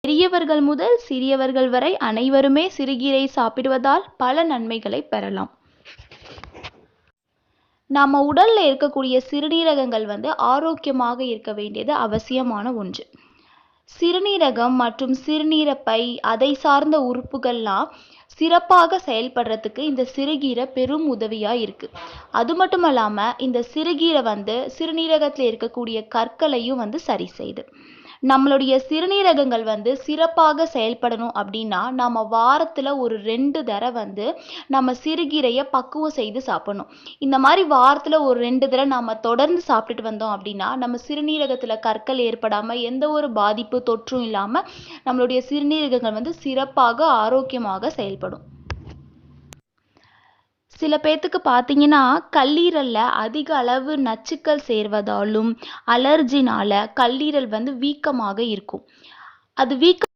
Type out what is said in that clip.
பெரியவர்கள் முதல் சிறியவர்கள் வரை அனைவருமே சிறுகீரை சாப்பிடுவதால் பல நன்மைகளை பெறலாம். நம்ம உடல்ல இருக்கக்கூடிய சிறுநீரகங்கள் ஆரோக்கியமாக இருக்க வேண்டியது அவசியமான ஒன்று. சிறுநீரகம் மற்றும் சிறுநீரப்பை அதை சார்ந்த உறுப்புகள்லாம் சிறப்பாக செயல்படுறதுக்கு இந்த சிறுகீரை பெரும் உதவியா இருக்கு. அது மட்டும் இல்லாம இந்த சிறுகீரை சிறுநீரகத்தில் இருக்கக்கூடிய கற்களையும் சரி செய்யுது. நம்மளுடைய சிறுநீரகங்கள் சிறப்பாக செயல்படணும் அப்படின்னா நம்ம வாரத்துல ஒரு 2 தடவை நம்ம சிறுகீரையை பக்குவம் செய்து சாப்பிடணும். இந்த மாதிரி வாரத்துல ஒரு 2 தடவை நம்ம தொடர்ந்து சாப்பிட்டுட்டு வந்தோம் அப்படின்னா நம்ம சிறுநீரகத்துல கற்கள் ஏற்படாம எந்த ஒரு பாதிப்பு தொற்றும் இல்லாம நம்மளுடைய சிறுநீரகங்கள் சிறப்பாக ஆரோக்கியமாக செயல்படும். சில பேத்துக்கு பார்த்தீங்கன்னா கல்லீரல்ல அதிக அளவு நச்சுக்கள் சேர்வதாலும் அலர்ஜினால கல்லீரல் வீக்கமாக இருக்கும். அது வீக்கம்